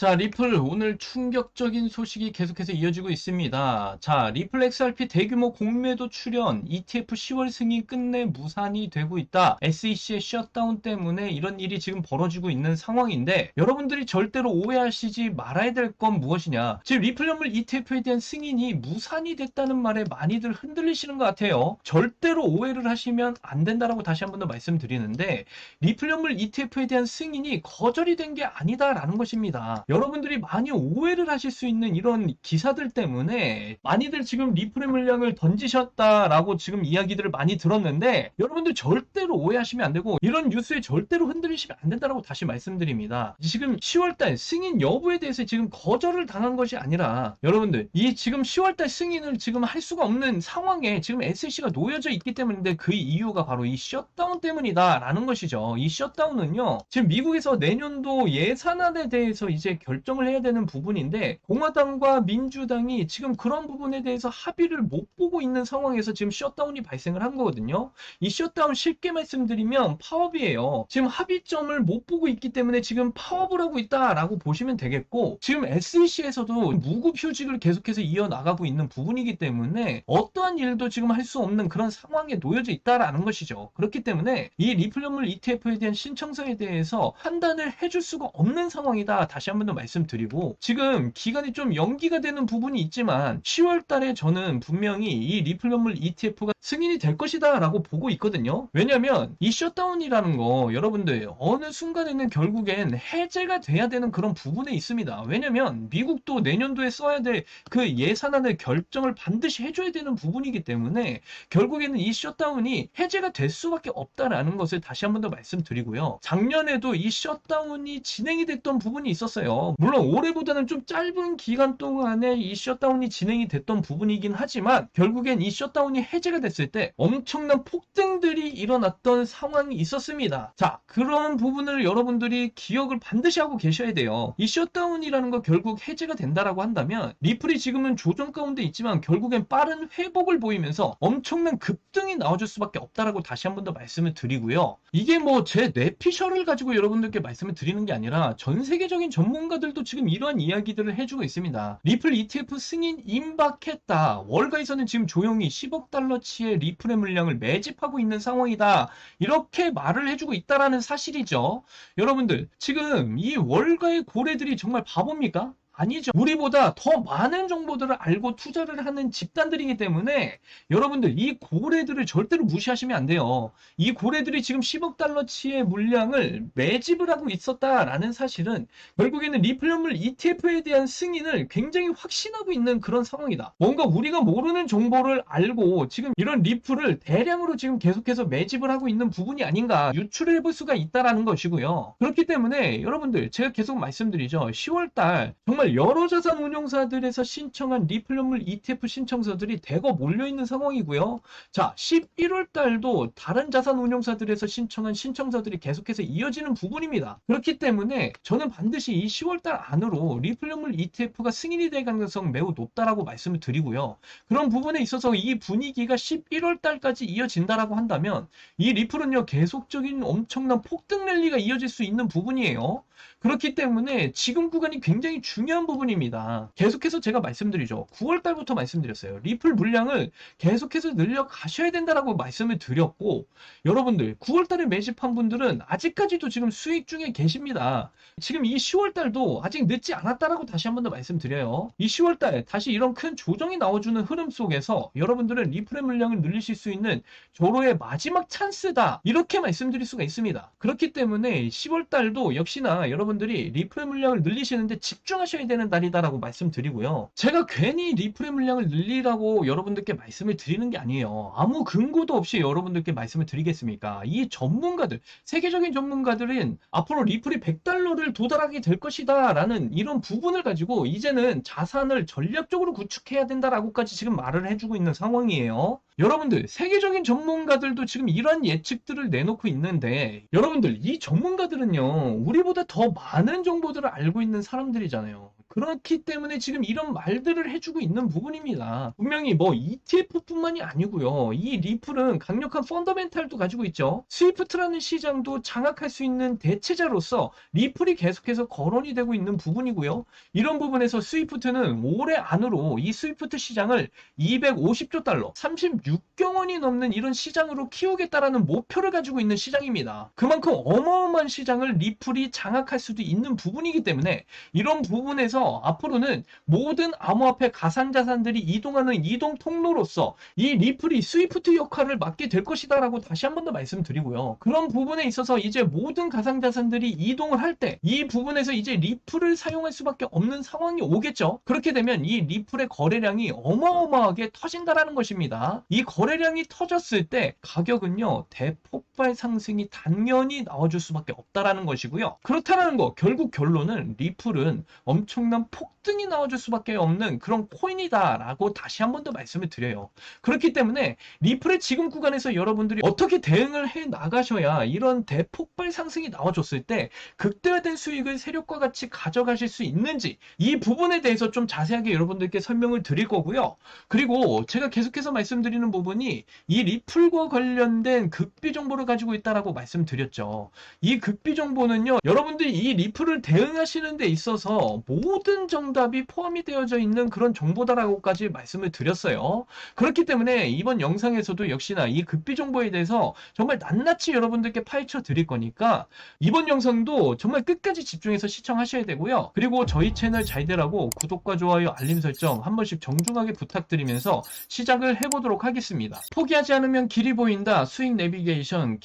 자, 리플 오늘 충격적인 소식이 계속해서 이어지고 있습니다. 자, 리플 XRP 대규모 공매도 출현, ETF 10월 승인 끝내 무산이 되고 있다. SEC의 셧다운 때문에 이런 일이 지금 벌어지고 있는 상황인데 여러분들이 절대로 오해하시지 말아야 될 건 무엇이냐. 지금 리플 연물 ETF에 대한 승인이 무산이 됐다는 말에 많이들 흔들리시는 것 같아요. 절대로 오해를 하시면 안 된다라고 다시 한 번 더 말씀드리는데 리플 연물 ETF에 대한 승인이 거절이 된 게 아니다라는 것입니다. 여러분들이 많이 오해를 하실 수 있는 이런 기사들 때문에 많이들 지금 리플의 물량을 던지셨다라고 지금 이야기들을 많이 들었는데 여러분들 절대로 오해하시면 안 되고 이런 뉴스에 절대로 흔들리시면 안 된다라고 다시 말씀드립니다. 지금 10월달 승인 여부에 대해서 지금 거절을 당한 것이 아니라 여러분들 이 지금 10월달 승인을 지금 할 수가 없는 상황에 지금 SEC가 놓여져 있기 때문인데 그 이유가 바로 이 셧다운 때문이다라는 것이죠. 이 셧다운은요 지금 미국에서 내년도 예산안에 대해서 이제 결정을 해야 되는 부분인데 공화당과 민주당이 지금 그런 부분에 대해서 합의를 못 보고 있는 상황에서 지금 셧다운이 발생을 한 거거든요. 이 셧다운 쉽게 말씀드리면 파업이에요. 지금 합의점을 못 보고 있기 때문에 지금 파업을 하고 있다라고 보시면 되겠고 지금 SEC에서도 무급휴직을 계속해서 이어나가고 있는 부분이기 때문에 어떠한 일도 지금 할 수 없는 그런 상황에 놓여져 있다라는 것이죠. 그렇기 때문에 이 리플 연물 ETF에 대한 신청서에 대해서 판단을 해줄 수가 없는 상황이다. 다시 한 번 더 말씀드리고 지금 기간이 좀 연기가 되는 부분이 있지만 10월 달에 저는 분명히 이 리플 연물 ETF가 승인이 될 것이다 라고 보고 있거든요. 왜냐면 이 셧다운이라는 거 여러분들 어느 순간에는 결국엔 해제가 돼야 되는 그런 부분에 있습니다. 왜냐면 미국도 내년도에 써야 될 그 예산안을 결정을 반드시 해줘야 되는 부분이기 때문에 결국에는 이 셧다운이 해제가 될 수밖에 없다라는 것을 다시 한 번 더 말씀드리고요. 작년에도 이 셧다운이 진행이 됐던 부분이 있었어요. 물론 올해보다는 좀 짧은 기간 동안에 이 셧다운이 진행이 됐던 부분이긴 하지만 결국엔 이 셧다운이 해제가 됐을 때 엄청난 폭등들이 일어났던 상황이 있었습니다. 자, 그런 부분을 여러분들이 기억을 반드시 하고 계셔야 돼요. 이 셧다운이라는 거 결국 해제가 된다라고 한다면 리플이 지금은 조정 가운데 있지만 결국엔 빠른 회복을 보이면서 엄청난 급등이 나와줄 수밖에 없다라고 다시 한 번 더 말씀을 드리고요. 이게 뭐 제 뇌피셜을 가지고 여러분들께 말씀을 드리는 게 아니라 전 세계적인 전문가들도 지금 이러한 이야기들을 해주고 있습니다. 리플 ETF 승인 임박했다. 월가에서는 지금 조용히 10억 달러치의 리플의 물량을 매집하고 있는 상황이다. 이렇게 말을 해주고 있다라는 사실이죠. 여러분들 지금 이 월가의 고래들이 정말 바보입니까? 아니죠. 우리보다 더 많은 정보들을 알고 투자를 하는 집단들이기 때문에 여러분들 이 고래들을 절대로 무시하시면 안 돼요. 이 고래들이 지금 10억 달러치의 물량을 매집을 하고 있었다라는 사실은 결국에는 리플 연물 ETF에 대한 승인을 굉장히 확신하고 있는 그런 상황이다. 뭔가 우리가 모르는 정보를 알고 지금 이런 리플을 대량으로 지금 계속해서 매집을 하고 있는 부분이 아닌가 유출을 해볼 수가 있다라는 것이고요. 그렇기 때문에 여러분들 제가 계속 말씀드리죠. 10월달 정말 여러 자산 운용사들에서 신청한 리플 연물 ETF 신청서들이 대거 몰려있는 상황이고요. 자, 11월 달도 다른 자산 운용사들에서 신청한 신청서들이 계속해서 이어지는 부분입니다. 그렇기 때문에 저는 반드시 이 10월 달 안으로 리플 연물 ETF가 승인이 될 가능성 매우 높다라고 말씀을 드리고요. 그런 부분에 있어서 이 분위기가 11월 달까지 이어진다라고 한다면 이 리플은요 계속적인 엄청난 폭등 랠리가 이어질 수 있는 부분이에요. 그렇기 때문에 지금 구간이 굉장히 중요한 부분입니다. 계속해서 제가 말씀드리죠. 9월 달부터 말씀드렸어요. 리플 물량을 계속해서 늘려 가셔야 된다라고 말씀을 드렸고 여러분들 9월 달에 매집한 분들은 아직까지도 지금 수익 중에 계십니다. 지금 이 10월 달도 아직 늦지 않았다라고 다시 한 번 더 말씀드려요. 이 10월 달 다시 이런 큰 조정이 나와주는 흐름 속에서 여러분들은 리플의 물량을 늘리실 수 있는 조로의 마지막 찬스다. 이렇게 말씀드릴 수가 있습니다. 그렇기 때문에 10월 달도 역시나 여러분들이 리플의 물량을 늘리시는데 집중하셔야 되는 달이다라고 말씀드리고요. 제가 괜히 리플의 물량을 늘리라고 여러분들께 말씀을 드리는 게 아니에요. 아무 근거도 없이 여러분들께 말씀을 드리겠습니까? 이 전문가들, 세계적인 전문가들은 앞으로 리플이 100달러를 도달하게 될 것이다 라는 이런 부분을 가지고 이제는 자산을 전략적으로 구축해야 된다라고까지 지금 말을 해주고 있는 상황이에요. 여러분들 세계적인 전문가들도 지금 이러한 예측들을 내놓고 있는데 여러분들 이 전문가들은요 우리보다 더 많은 정보들을 알고 있는 사람들이잖아요. 그렇기 때문에 지금 이런 말들을 해주고 있는 부분입니다. 분명히 뭐 ETF뿐만이 아니고요. 이 리플은 강력한 펀더멘탈도 가지고 있죠. 스위프트라는 시장도 장악할 수 있는 대체자로서 리플이 계속해서 거론이 되고 있는 부분이고요. 이런 부분에서 스위프트는 올해 안으로 이 스위프트 시장을 250조 달러, 36경 원이 넘는 이런 시장으로 키우겠다라는 목표를 가지고 있는 시장입니다. 그만큼 어마어마한 시장을 리플이 장악할 수도 있는 부분이기 때문에 이런 부분에서 앞으로는 모든 암호화폐 가상자산들이 이동하는 이동 통로로서 이 리플이 스위프트 역할을 맡게 될 것이다라고 다시 한 번 더 말씀드리고요. 그런 부분에 있어서 이제 모든 가상자산들이 이동을 할 때 이 부분에서 이제 리플을 사용할 수밖에 없는 상황이 오겠죠. 그렇게 되면 이 리플의 거래량이 어마어마하게 터진다라는 것입니다. 이 거래량이 터졌을 때 가격은요 대폭발 상승이 당연히 나와줄 수밖에 없다라는 것이고요. 그렇다라는 거 결국 결론은 리플은 엄청난 폭등이 나와줄 수밖에 없는 그런 코인이다라고 다시 한 번 더 말씀을 드려요. 그렇기 때문에 리플의 지금 구간에서 여러분들이 어떻게 대응을 해 나가셔야 이런 대폭발 상승이 나와줬을 때 극대화된 수익을 세력과 같이 가져가실 수 있는지 이 부분에 대해서 좀 자세하게 여러분들께 설명을 드릴 거고요. 그리고 제가 계속해서 말씀드리는 부분이 이 리플과 관련된 극비 정보를 가지고 있다라고 말씀드렸죠. 이 극비 정보는요, 여러분들이 이 리플을 대응하시는 데 있어서 모든 정답이 포함이 되어져 있는 그런 정보다라고까지 말씀을 드렸어요. 그렇기 때문에 이번 영상에서도 역시나 이 극비 정보에 대해서 정말 낱낱이 여러분들께 파헤쳐 드릴 거니까 이번 영상도 정말 끝까지 집중해서 시청하셔야 되고요. 그리고 저희 채널 잘 되라고 구독과 좋아요, 알림 설정 한 번씩 정중하게 부탁드리면서 시작을 해보도록 하겠습니다. 포기하지 않으면 길이 보인다. 수익 내비게이션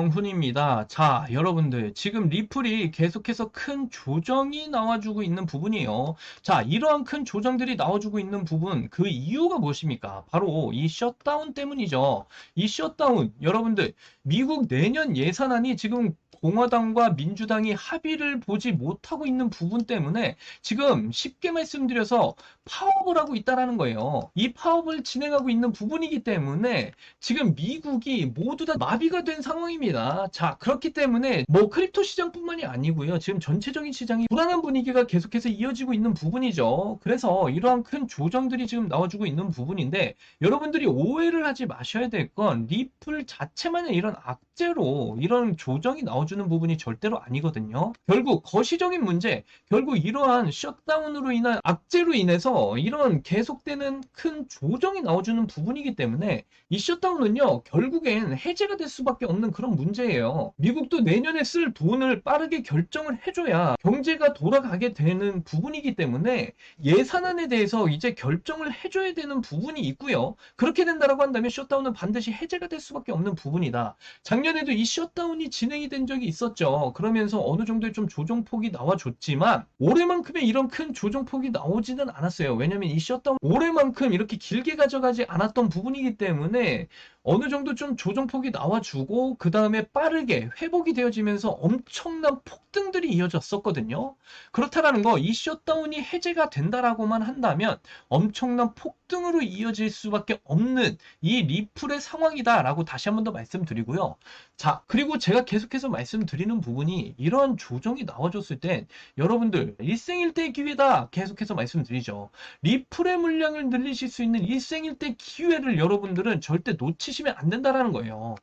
김정훈입니다. 자, 여러분들 지금 리플이 계속해서 큰 조정이 나와주고 있는 부분이에요. 자, 이러한 큰 조정들이 나와주고 있는 부분, 그 이유가 무엇입니까? 바로 이 셧다운 때문이죠. 이 셧다운, 여러분들 미국 내년 예산안이 지금 공화당과 민주당이 합의를 보지 못하고 있는 부분 때문에 지금 쉽게 말씀드려서 파업을 하고 있다라는 거예요. 이 파업을 진행하고 있는 부분이기 때문에 지금 미국이 모두 다 마비가 된 상황입니다. 자, 그렇기 때문에 뭐 크립토 시장뿐만이 아니고요. 지금 전체적인 시장이 불안한 분위기가 계속해서 이어지고 있는 부분이죠. 그래서 이러한 큰 조정들이 지금 나와주고 있는 부분인데 여러분들이 오해를 하지 마셔야 될 건 리플 자체만의 이런 악재로 이런 조정이 나와주는 부분이 절대로 아니거든요. 결국 거시적인 문제, 결국 이러한 셧다운으로 인한 악재로 인해서 이런 계속되는 큰 조정이 나와주는 부분이기 때문에 이 셧다운은요 결국엔 해제가 될 수밖에 없는 그런 문제예요. 미국도 내년에 쓸 돈을 빠르게 결정을 해줘야 경제가 돌아가게 되는 부분이기 때문에 예산안에 대해서 이제 결정을 해줘야 되는 부분이 있고요. 그렇게 된다라고 한다면 셧다운은 반드시 해제가 될 수밖에 없는 부분이다. 작년에도 이 셧다운이 진행이 된 적이 있었죠. 그러면서 어느 정도의 좀 조정폭이 나와줬지만 올해만큼의 이런 큰 조정폭이 나오지는 않았어요. 왜냐면 이 셧다운 올해만큼 이렇게 길게 가져가지 않았던 부분이기 때문에 어느 정도 좀 조정폭이 나와주고 그 다음에 빠르게 회복이 되어지면서 엄청난 폭등들이 이어졌었거든요. 그렇다라는 거, 이 셧다운이 해제가 된다라고만 한다면 엄청난 폭등으로 이어질 수밖에 없는 이 리플의 상황이다라고 다시 한 번 더 말씀드리고요. 자, 그리고 제가 계속해서 말씀드리는 부분이 이런 조정이 나와줬을 땐 여러분들 일생일대의 기회다 계속해서 말씀드리죠. 리플의 물량을 늘리실 수 있는 일생일대 기회를 여러분들은 절대 놓치시면 안 된다라는 거예요.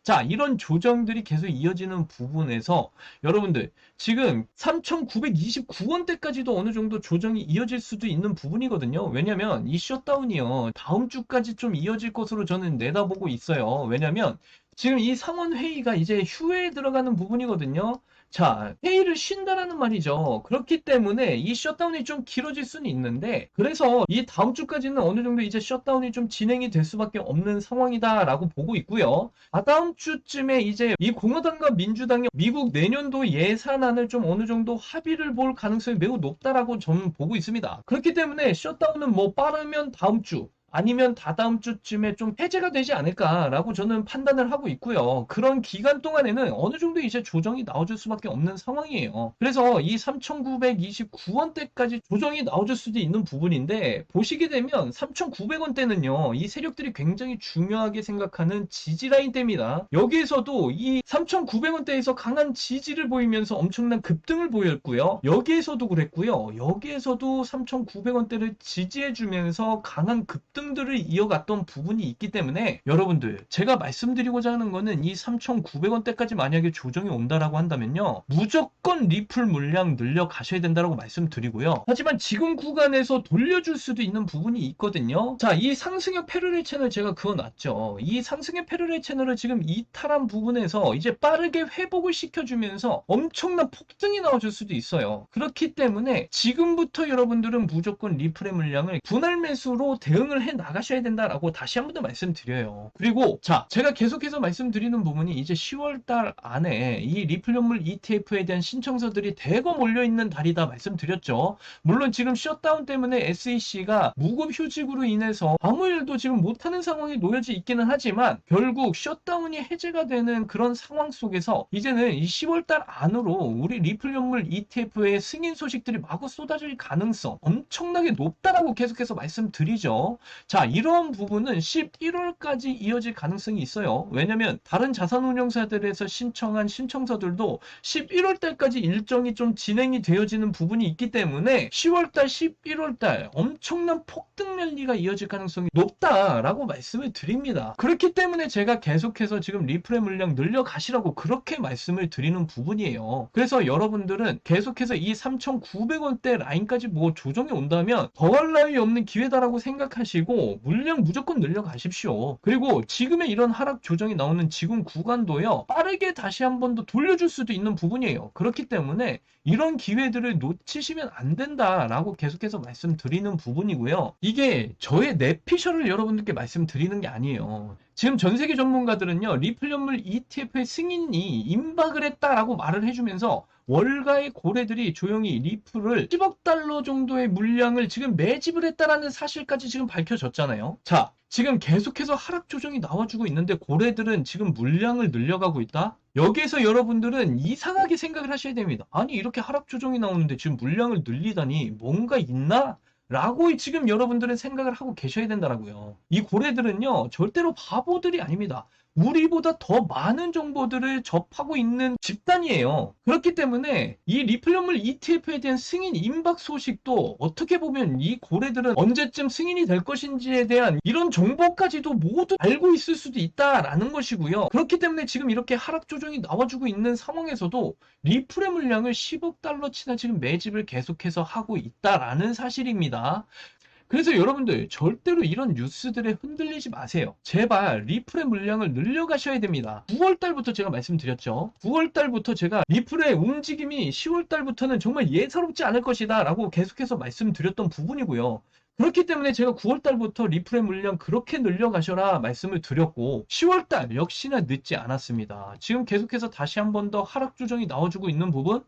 자, 이런 조정들이 계속 이어지는 부분에서 여러분들 지금 3,929원대까지도 어느 정도 조정이 이어질 수도 있는 부분이거든요. 왜냐면 이 셧다운이요 다음 주까지 좀 이어질 것으로 저는 내다보고 있어요. 왜냐면 지금 이 상원회의가 이제 휴회에 들어가는 부분이거든요. 자, 회의를 쉰다라는 말이죠. 그렇기 때문에 이 셧다운이 좀 길어질 수는 있는데, 그래서 이 다음 주까지는 어느 정도 이제 셧다운이 좀 진행이 될 수밖에 없는 상황이다라고 보고 있고요. 다다음 주쯤에 이제 이 공화당과 민주당이 미국 내년도 예산안을 좀 어느 정도 합의를 볼 가능성이 매우 높다라고 저는 보고 있습니다. 그렇기 때문에 셧다운은 뭐 빠르면 다음 주, 아니면 다다음 주쯤에 좀 해제가 되지 않을까라고 저는 판단을 하고 있고요. 그런 기간 동안에는 어느 정도 이제 조정이 나와줄 수밖에 없는 상황이에요. 그래서 이 3,929원대까지 조정이 나와줄 수도 있는 부분인데, 보시게 되면 3,900원대는요, 이 세력들이 굉장히 중요하게 생각하는 지지라인대입니다. 여기에서도 이 3,900원대에서 강한 지지를 보이면서 엄청난 급등을 보였고요. 여기에서도 그랬고요. 여기에서도 3,900원대를 지지해주면서 강한 급등들을 이어갔던 부분이 있기 때문에, 여러분들 제가 말씀드리고자 하는 거는 이 3,900원대까지 만약에 조정이 온다라고 한다면요, 무조건 리플 물량 늘려 가셔야 된다라고 말씀드리고요. 하지만 지금 구간에서 돌려줄 수도 있는 부분이 있거든요. 자, 이 상승의 패러렐 채널 제가 그어놨죠. 이 상승의 패러렐 채널을 지금 이탈한 부분에서 이제 빠르게 회복을 시켜주면서 엄청난 폭등이 나와줄 수도 있어요. 그렇기 때문에 지금부터 여러분들은 무조건 리플의 물량을 분할 매수로 대응을 해 나가셔야 된다라고 다시 한 번 더 말씀드려요. 그리고 자, 제가 계속해서 말씀드리는 부분이 이제 10월달 안에 이 리플 연물 ETF에 대한 신청서들이 대거 몰려있는 달이다 말씀드렸죠. 물론 지금 셧다운 때문에 SEC가 무급 휴직으로 인해서 아무 일도 지금 못하는 상황에 놓여져 있기는 하지만, 결국 셧다운이 해제가 되는 그런 상황 속에서 이제는 이 10월달 안으로 우리 리플 연물 ETF의 승인 소식들이 마구 쏟아질 가능성 엄청나게 높다라고 계속해서 말씀드리죠. 자, 이런 부분은 11월까지 이어질 가능성이 있어요. 왜냐면 다른 자산운용사들에서 신청한 신청서들도 11월 달까지 일정이 좀 진행이 되어지는 부분이 있기 때문에 10월달, 11월달 엄청난 폭등 랠리가 이어질 가능성이 높다라고 말씀을 드립니다. 그렇기 때문에 제가 계속해서 지금 리플의 물량 늘려 가시라고 그렇게 말씀을 드리는 부분이에요. 그래서 여러분들은 계속해서 이 3,900원대 라인까지 뭐 조정이 온다면 더할 나위 없는 기회다라고 생각하시고 물량 무조건 늘려 가십시오. 그리고 지금의 이런 하락 조정이 나오는 지금 구간도요, 빠르게 다시 한 번 더 돌려줄 수도 있는 부분이에요. 그렇기 때문에 이런 기회들을 놓치시면 안 된다라고 계속해서 말씀드리는 부분이고요. 이게 저의 뇌피셜을 여러분들께 말씀드리는 게 아니에요. 지금 전 세계 전문가들은요, 리플 연물 ETF의 승인이 임박을 했다라고 말을 해주면서 월가의 고래들이 조용히 리플을 10억 달러 정도의 물량을 지금 매집을 했다라는 사실까지 지금 밝혀졌잖아요. 자, 지금 계속해서 하락 조정이 나와주고 있는데 고래들은 지금 물량을 늘려가고 있다? 여기에서 여러분들은 이상하게 생각을 하셔야 됩니다. 아니, 이렇게 하락 조정이 나오는데 지금 물량을 늘리다니 뭔가 있나? 라고 지금 여러분들은 생각을 하고 계셔야 된다라고요. 이 고래들은요, 절대로 바보들이 아닙니다. 우리보다 더 많은 정보들을 접하고 있는 집단이에요. 그렇기 때문에 이 리플 연물 ETF에 대한 승인 임박 소식도 어떻게 보면 이 고래들은 언제쯤 승인이 될 것인지에 대한 이런 정보까지도 모두 알고 있을 수도 있다라는 것이고요. 그렇기 때문에 지금 이렇게 하락 조정이 나와주고 있는 상황에서도 리플의 물량을 10억 달러치나 지금 매집을 계속해서 하고 있다라는 사실입니다. 그래서 여러분들 절대로 이런 뉴스들에 흔들리지 마세요. 제발 리플의 물량을 늘려가셔야 됩니다. 9월달부터 제가 말씀드렸죠. 9월달부터 제가 리플의 움직임이 10월달부터는 정말 예사롭지 않을 것이다 라고 계속해서 말씀드렸던 부분이고요. 그렇기 때문에 제가 9월달부터 리플의 물량 그렇게 늘려가셔라 말씀을 드렸고, 10월달 역시나 늦지 않았습니다. 지금 계속해서 다시 한 번 더 하락 조정이 나와주고 있는 부분,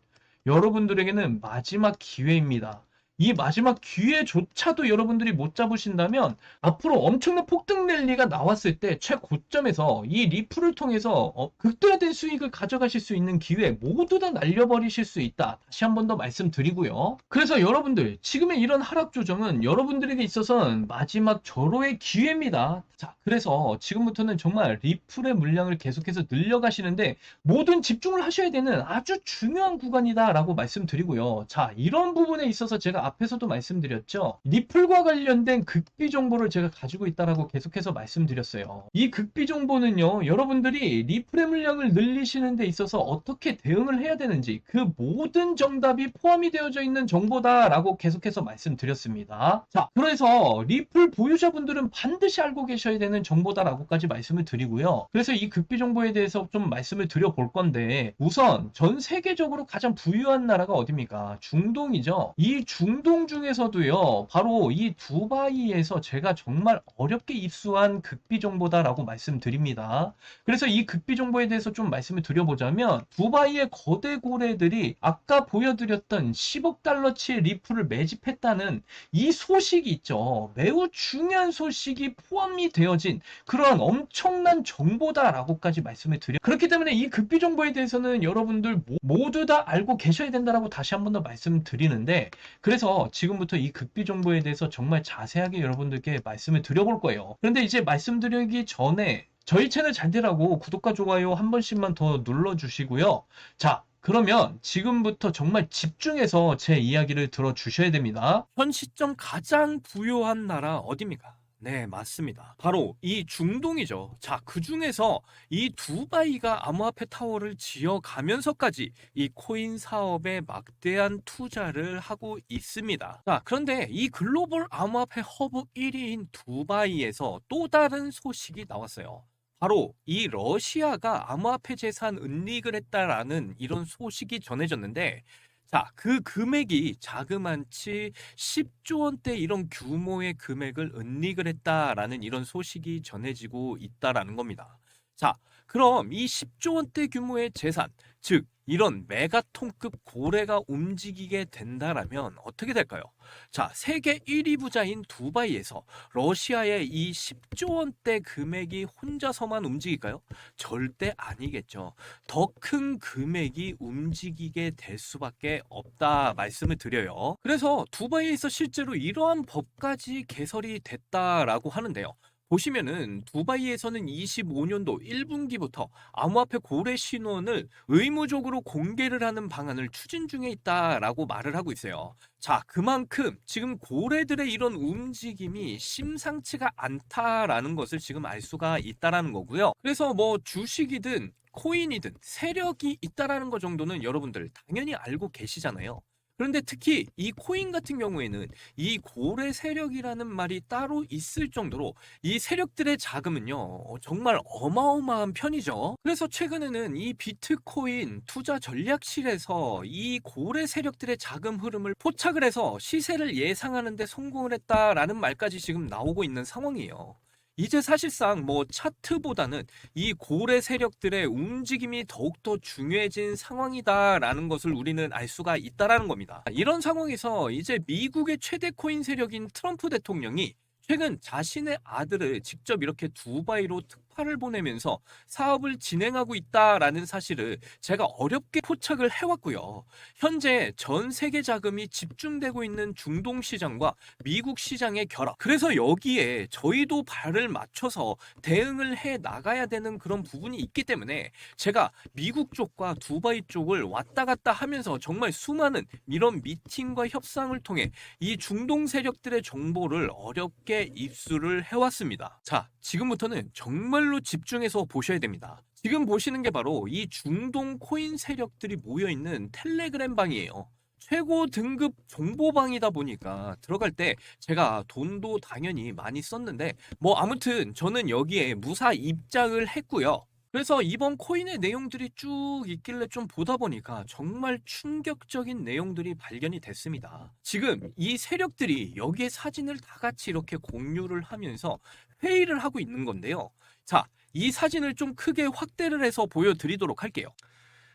여러분들에게는 마지막 기회입니다. 이 마지막 기회조차도 여러분들이 못 잡으신다면 앞으로 엄청난 폭등 랠리가 나왔을 때 최고점에서 이 리플을 통해서 극대화된 수익을 가져가실 수 있는 기회 모두 다 날려버리실 수 있다. 다시 한 번 더 말씀드리고요. 그래서 여러분들 지금의 이런 하락 조정은 여러분들에게 있어서는 마지막 절호의 기회입니다. 자, 그래서 지금부터는 정말 리플의 물량을 계속해서 늘려가시는데 모든 집중을 하셔야 되는 아주 중요한 구간이다 라고 말씀드리고요. 자, 이런 부분에 있어서 제가 앞에서도 말씀드렸죠. 리플과 관련된 극비 정보를 제가 가지고 있다라고 계속해서 말씀드렸어요. 이 극비 정보는요, 여러분들이 리플의 물량을 늘리시는 데 있어서 어떻게 대응을 해야 되는지 그 모든 정답이 포함이 되어져 있는 정보다라고 계속해서 말씀드렸습니다. 자, 그래서 리플 보유자분들은 반드시 알고 계셔야 되는 되는 정보다라고까지 말씀을 드리고요. 그래서 이 극비 정보에 대해서 좀 말씀을 드려볼 건데, 우선 전 세계적으로 가장 부유한 나라가 어디입니까? 중동이죠. 이 중동 중에서도요, 바로 이 두바이에서 제가 정말 어렵게 입수한 극비 정보다라고 말씀드립니다. 그래서 이 극비 정보에 대해서 좀 말씀을 드려보자면, 두바이의 거대 고래들이 아까 보여드렸던 10억 달러치의 리플을 매집했다는 이 소식이 있죠. 매우 중요한 소식이 포함이 되어진 그러한 엄청난 정보다라고까지 말씀을 드려. 그렇기 때문에 이 극비 정보에 대해서는 여러분들 모두 다 알고 계셔야 된다라고 다시 한 번 더 말씀드리는데, 그래서 지금부터 이 극비 정보에 대해서 정말 자세하게 여러분들께 말씀을 드려볼 거예요. 그런데 이제 말씀드리기 전에 저희 채널 잘 되라고 구독과 좋아요 한 번씩만 더 눌러주시고요. 자, 그러면 지금부터 정말 집중해서 제 이야기를 들어주셔야 됩니다. 현 시점 가장 부유한 나라 어디입니까? 네, 맞습니다. 바로 이 중동이죠. 자, 그 중에서 이 두바이가 암호화폐 타워를 지어가면서까지 이 코인 사업에 막대한 투자를 하고 있습니다. 자, 그런데 이 글로벌 암호화폐 허브 1위인 두바이에서 또 다른 소식이 나왔어요. 바로 이 러시아가 암호화폐 재산 은닉을 했다라는 이런 소식이 전해졌는데, 자, 그 금액이 자그만치 10조 원대 이런 규모의 금액을 은닉을 했다라는 이런 소식이 전해지고 있다라는 겁니다. 자, 그럼 이 10조 원대 규모의 재산, 즉 이런 메가톤급 고래가 움직이게 된다라면 어떻게 될까요? 자, 세계 1위 부자인 두바이에서 러시아의 이 10조 원대 금액이 혼자서만 움직일까요? 절대 아니겠죠. 더 큰 금액이 움직이게 될 수밖에 없다 말씀을 드려요. 그래서 두바이에서 실제로 이러한 법까지 개설이 됐다라고 하는데요. 보시면은 두바이에서는 25년도 1분기부터 암호화폐 고래 신원을 의무적으로 공개를 하는 방안을 추진 중에 있다라고 말을 하고 있어요. 자, 그만큼 지금 고래들의 이런 움직임이 심상치가 않다라는 것을 지금 알 수가 있다라는 거고요. 그래서 뭐 주식이든 코인이든 세력이 있다라는 것 정도는 여러분들 당연히 알고 계시잖아요. 그런데 특히 이 코인 같은 경우에는 이 고래 세력이라는 말이 따로 있을 정도로 이 세력들의 자금은요, 정말 어마어마한 편이죠. 그래서 최근에는 이 비트코인 투자 전략실에서 이 고래 세력들의 자금 흐름을 포착을 해서 시세를 예상하는 데 성공을 했다라는 말까지 지금 나오고 있는 상황이에요. 이제 사실상 뭐 차트보다는 이 고래 세력들의 움직임이 더욱더 중요해진 상황이다라는 것을 우리는 알 수가 있다라는 겁니다. 이런 상황에서 이제 미국의 최대 코인 세력인 트럼프 대통령이 최근 자신의 아들을 직접 이렇게 두바이로 특파를 보내면서 사업을 진행하고 있다라는 사실을 제가 어렵게 포착을 해왔고요. 현재 전 세계 자금이 집중되고 있는 중동 시장과 미국 시장의 결합. 그래서 여기에 저희도 발을 맞춰서 대응을 해 나가야 되는 그런 부분이 있기 때문에 제가 미국 쪽과 두바이 쪽을 왔다 갔다 하면서 정말 수많은 이런 미팅과 협상을 통해 이 중동 세력들의 정보를 어렵게 입수를 해왔습니다. 자, 지금부터는 정말로 집중해서 보셔야 됩니다. 지금 보시는 게 바로 이 중동 코인 세력들이 모여있는 텔레그램 방이에요. 최고 등급 정보방이다 보니까 들어갈 때 제가 돈도 당연히 많이 썼는데 뭐 아무튼 저는 여기에 무사 입장을 했고요. 그래서 이번 코인의 내용들이 쭉 있길래 좀 보다 보니까 정말 충격적인 내용들이 발견이 됐습니다. 지금 이 세력들이 여기에 사진을 다 같이 이렇게 공유를 하면서 회의를 하고 있는 건데요. 자, 이 사진을 좀 크게 확대를 해서 보여드리도록 할게요.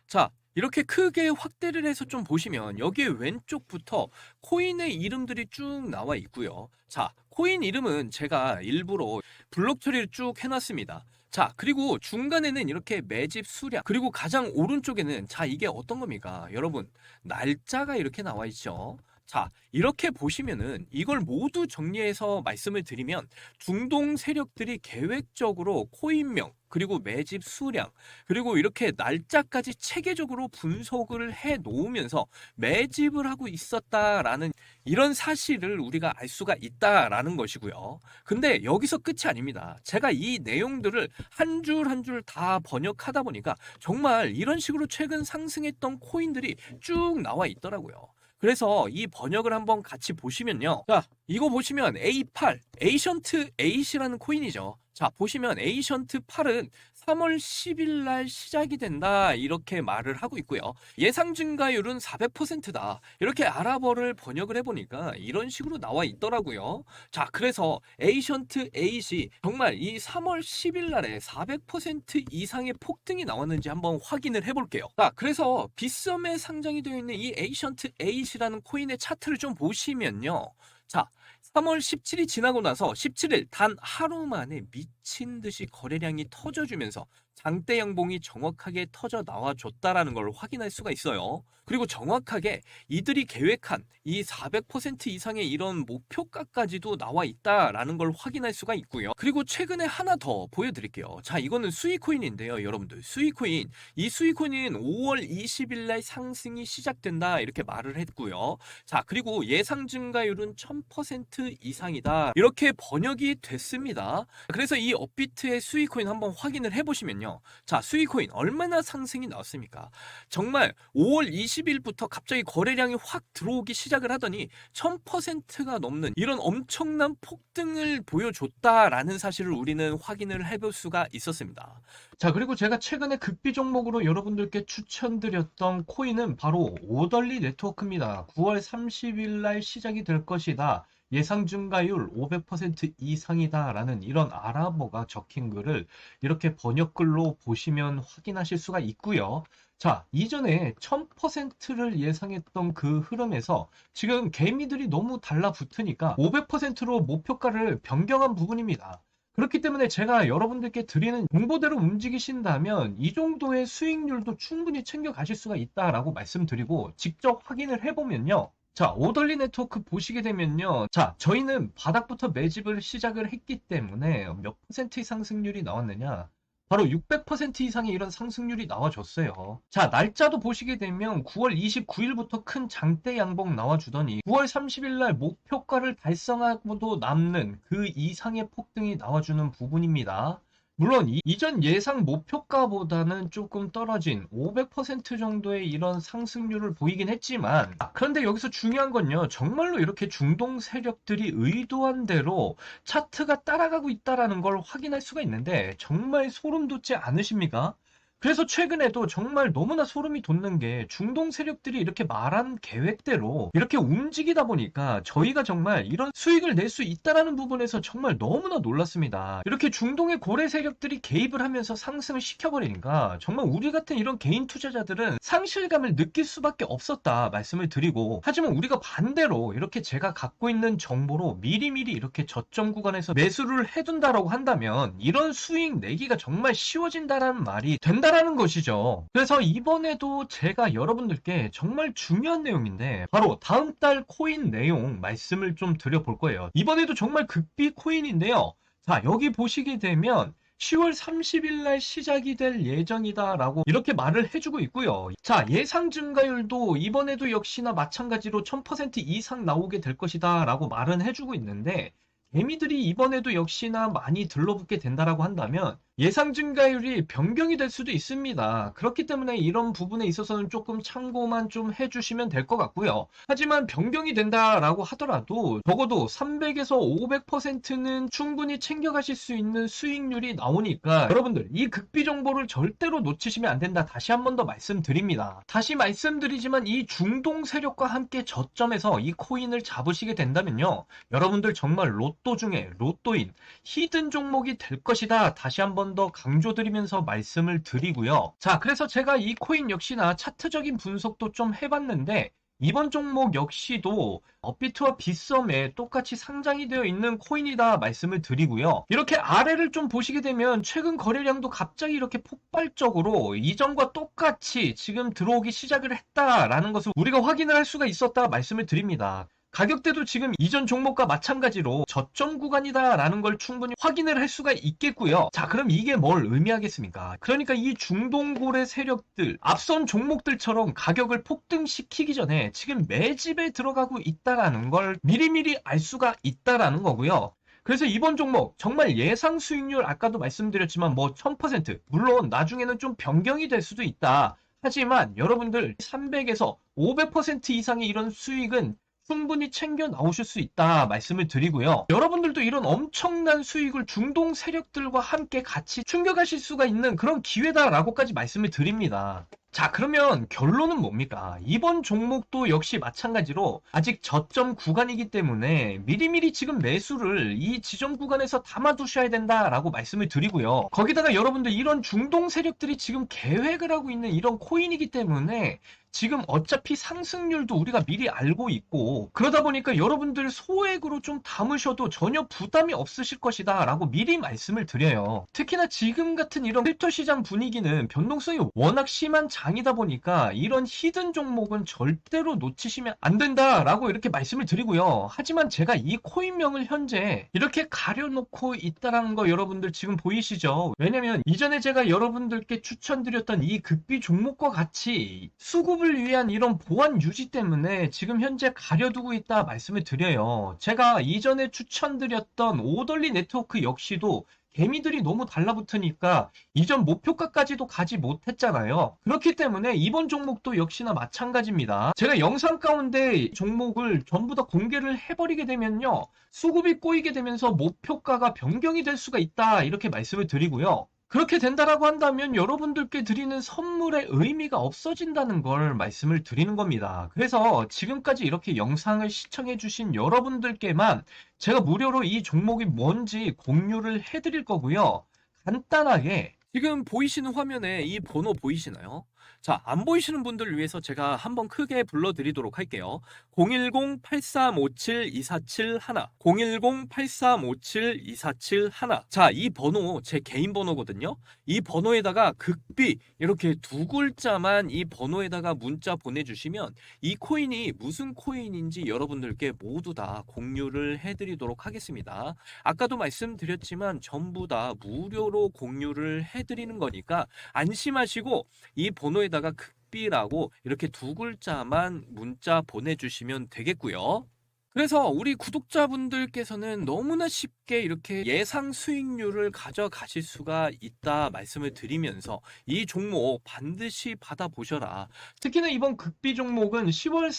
자, 이렇게 크게 확대를 해서 좀 보시면 여기에 왼쪽부터 코인의 이름들이 쭉 나와 있고요. 자, 코인 이름은 제가 일부러 블록 처리를 쭉 해놨습니다. 자, 그리고 중간에는 이렇게 매집 수량, 그리고 가장 오른쪽에는 자, 이게 어떤 겁니까? 여러분, 날짜가 이렇게 나와 있죠. 자, 이렇게 보시면은 이걸 모두 정리해서 말씀을 드리면 중동 세력들이 계획적으로 코인명, 그리고 매집 수량, 그리고 이렇게 날짜까지 체계적으로 분석을 해 놓으면서 매집을 하고 있었다라는 이런 사실을 우리가 알 수가 있다라는 것이고요. 근데 여기서 끝이 아닙니다. 제가 이 내용들을 한 줄 한 줄 다 번역하다 보니까 정말 이런 식으로 최근 상승했던 코인들이 쭉 나와 있더라고요. 그래서 이 번역을 한번 같이 보시면요. 자, 이거 보시면 A8, 에이션트 8이라는 코인이죠. 자, 보시면 에이션트 8은 3월 10일 날 시작이 된다 이렇게 말을 하고 있고요. 예상 증가율은 400%다. 이렇게 아랍어를 번역을 해보니까 이런 식으로 나와 있더라고요. 자, 그래서 에이션트 8이 정말 이 3월 10일 날에 400% 이상의 폭등이 나왔는지 한번 확인을 해볼게요. 자, 그래서 빗썸에 상장이 되어 있는 이 에이션트 8이라는 코인의 차트를 좀 보시면요. 자, 3월 17일이 지나고 나서 17일 단 하루 만에 미친 듯이 거래량이 터져주면서 장대 양봉이 정확하게 터져 나와줬다라는 걸 확인할 수가 있어요. 그리고 정확하게 이들이 계획한 이 400% 이상의 이런 목표가까지도 나와 있다라는 걸 확인할 수가 있고요. 그리고 최근에 하나 더 보여드릴게요. 자, 이거는 수익코인인데요, 여러분들. 수익코인. 이 수익코인은 5월 20일 날 상승이 시작된다 이렇게 말을 했고요. 자, 그리고 예상 증가율은 1000% 이상이다. 이렇게 번역이 됐습니다. 그래서 이 업비트의 수익코인 한번 확인을 해보시면요. 자, 수익코인 얼마나 상승이 나왔습니까? 정말 5월 20일부터 갑자기 거래량이 확 들어오기 시작을 하더니 1000%가 넘는 이런 엄청난 폭등을 보여줬다라는 사실을 우리는 확인을 해볼 수가 있었습니다. 자, 그리고 제가 최근에 극비 종목으로 여러분들께 추천드렸던 코인은 바로 오덜리 네트워크입니다. 9월 30일 날 시작이 될 것이다. 예상 증가율 500% 이상이다 라는 이런 아랍어가 적힌 글을 이렇게 번역글로 보시면 확인하실 수가 있고요. 자, 이전에 1000%를 예상했던 그 흐름에서 지금 개미들이 너무 달라붙으니까 500%로 목표가를 변경한 부분입니다. 그렇기 때문에 제가 여러분들께 드리는 정보대로 움직이신다면 이 정도의 수익률도 충분히 챙겨가실 수가 있다라고 말씀드리고 직접 확인을 해보면요. 자, 오덜리 네트워크 보시게 되면요. 자, 저희는 바닥부터 매집을 시작을 했기 때문에 몇 퍼센트의 상승률이 나왔느냐? 바로 600% 이상의 이런 상승률이 나와줬어요. 자, 날짜도 보시게 되면 9월 29일부터 큰 장대 양봉 나와주더니 9월 30일 날 목표가를 달성하고도 남는 그 이상의 폭등이 나와주는 부분입니다. 물론 이전 예상 목표가보다는 조금 떨어진 500% 정도의 이런 상승률을 보이긴 했지만 그런데 여기서 중요한 건요. 정말로 이렇게 중동 세력들이 의도한 대로 차트가 따라가고 있다는 걸 확인할 수가 있는데 정말 소름 돋지 않으십니까? 그래서 최근에도 정말 너무나 소름이 돋는 게 중동 세력들이 이렇게 말한 계획대로 이렇게 움직이다 보니까 저희가 정말 이런 수익을 낼 수 있다는 부분에서 정말 너무나 놀랐습니다. 이렇게 중동의 고래 세력들이 개입을 하면서 상승을 시켜버리니까 정말 우리 같은 이런 개인 투자자들은 상실감을 느낄 수밖에 없었다 말씀을 드리고, 하지만 우리가 반대로 이렇게 제가 갖고 있는 정보로 미리미리 이렇게 저점 구간에서 매수를 해둔다라고 한다면 이런 수익 내기가 정말 쉬워진다는 말이 된다라는 것이죠. 그래서 이번에도 제가 여러분들께 정말 중요한 내용인데 바로 다음 달 코인 내용 말씀을 좀 드려볼 거예요. 이번에도 정말 극비 코인인데요. 자, 여기 보시게 되면 10월 30일 날 시작이 될 예정이다 라고 이렇게 말을 해주고 있고요. 자, 예상 증가율도 이번에도 역시나 마찬가지로 1000% 이상 나오게 될 것이다 라고 말은 해주고 있는데, 개미들이 이번에도 역시나 많이 들러붙게 된다라고 한다면 예상 증가율이 변경이 될 수도 있습니다. 그렇기 때문에 이런 부분에 있어서는 조금 참고만 좀 해주시면 될 것 같고요. 하지만 변경이 된다라고 하더라도 적어도 300에서 500%는 충분히 챙겨가실 수 있는 수익률이 나오니까 여러분들 이 극비 정보를 절대로 놓치시면 안 된다. 다시 한 번 더 말씀드립니다. 다시 말씀드리지만 이 중동 세력과 함께 저점에서 이 코인을 잡으시게 된다면요. 여러분들 정말 로또 중에 로또인 히든 종목이 될 것이다. 다시 한번 더 강조드리면서 말씀을 드리고요. 자, 그래서 제가 이 코인 역시나 차트적인 분석도 좀 해봤는데 이번 종목 역시도 업비트와 빗썸에 똑같이 상장이 되어 있는 코인이다 말씀을 드리고요. 이렇게 아래를 좀 보시게 되면 최근 거래량도 갑자기 이렇게 폭발적으로 이전과 똑같이 지금 들어오기 시작을 했다라는 것을 우리가 확인을 할 수가 있었다 말씀을 드립니다. 가격대도 지금 이전 종목과 마찬가지로 저점 구간이다라는 걸 충분히 확인을 할 수가 있겠고요. 자, 그럼 이게 뭘 의미하겠습니까? 그러니까 이 중동고래 세력들, 앞선 종목들처럼 가격을 폭등시키기 전에 지금 매집에 들어가고 있다라는 걸 미리미리 알 수가 있다라는 거고요. 그래서 이번 종목 정말 예상 수익률 아까도 말씀드렸지만 뭐 1000%, 물론 나중에는 좀 변경이 될 수도 있다. 하지만 여러분들 300에서 500% 이상의 이런 수익은 충분히 챙겨 나오실 수 있다 말씀을 드리고요. 여러분들도 이런 엄청난 수익을 중동 세력들과 함께 같이 충격하실 수가 있는 그런 기회다라고까지 말씀을 드립니다. 자, 그러면 결론은 뭡니까? 이번 종목도 역시 마찬가지로 아직 저점 구간이기 때문에 미리미리 지금 매수를 이 지점 구간에서 담아두셔야 된다라고 말씀을 드리고요. 거기다가 여러분들 이런 중동 세력들이 지금 계획을 하고 있는 이런 코인이기 때문에 지금 어차피 상승률도 우리가 미리 알고 있고 그러다 보니까 여러분들 소액으로 좀 담으셔도 전혀 부담이 없으실 것이다 라고 미리 말씀을 드려요. 특히나 지금 같은 이런 크립토 시장 분위기는 변동성이 워낙 심한 장이다 보니까 이런 히든 종목은 절대로 놓치시면 안 된다라고 이렇게 말씀을 드리고요. 하지만 제가 이 코인명을 현재 이렇게 가려놓고 있다라는 거 여러분들 지금 보이시죠? 왜냐면 이전에 제가 여러분들께 추천드렸던 이 극비 종목과 같이 수급을 위한 이런 보안 유지 때문에 지금 현재 가려두고 있다 말씀을 드려요. 제가 이전에 추천드렸던 오덜리 네트워크 역시도 개미들이 너무 달라붙으니까 이전 목표가까지도 가지 못했잖아요. 그렇기 때문에 이번 종목도 역시나 마찬가지입니다. 제가 영상 가운데 종목을 전부 다 공개를 해버리게 되면요. 수급이 꼬이게 되면서 목표가가 변경이 될 수가 있다 이렇게 말씀을 드리고요. 그렇게 된다라고 한다면 여러분들께 드리는 선물의 의미가 없어진다는 걸 말씀을 드리는 겁니다. 그래서 지금까지 이렇게 영상을 시청해주신 여러분들께만 제가 무료로 이 종목이 뭔지 공유를 해드릴 거고요. 간단하게 지금 보이시는 화면에 이 번호 보이시나요? 자, 안 보이시는 분들을 위해서 제가 한번 크게 불러드리도록 할게요. 010-8357-2471 010-8357-2471 자, 이 번호 제 개인 번호거든요. 이 번호에다가 극비 이렇게 두 글자만 이 번호에다가 문자 보내주시면 이 코인이 무슨 코인인지 여러분들께 모두 다 공유를 해드리도록 하겠습니다. 아까도 말씀드렸지만 전부 다 무료로 공유를 해드리는 거니까 안심하시고 이 번호에다가 극비라고 이렇게 두 글자만 문자 보내주시면 되겠고요. 그래서 우리 구독자분들께서는 너무나 쉽게 이렇게 예상 수익률을 가져가실 수가 있다 말씀을 드리면서 이 종목 반드시 받아보셔라. 특히나 이번 극비 종목은 10월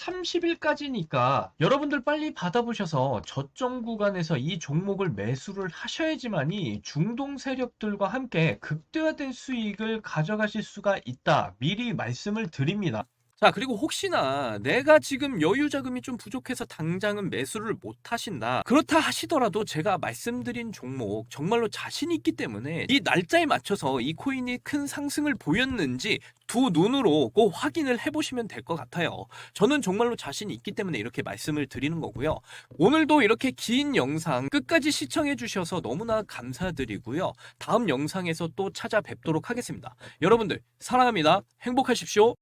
30일까지니까 여러분들 빨리 받아보셔서 저점 구간에서 이 종목을 매수를 하셔야지만이 중동 세력들과 함께 극대화된 수익을 가져가실 수가 있다. 미리 말씀을 드립니다. 자, 그리고 혹시나 내가 지금 여유 자금이 좀 부족해서 당장은 매수를 못 하신다. 그렇다 하시더라도 제가 말씀드린 종목 정말로 자신 있기 때문에 이 날짜에 맞춰서 이 코인이 큰 상승을 보였는지 두 눈으로 꼭 확인을 해보시면 될 것 같아요. 저는 정말로 자신이 있기 때문에 이렇게 말씀을 드리는 거고요. 오늘도 이렇게 긴 영상 끝까지 시청해 주셔서 너무나 감사드리고요. 다음 영상에서 또 찾아뵙도록 하겠습니다. 여러분들 사랑합니다. 행복하십시오.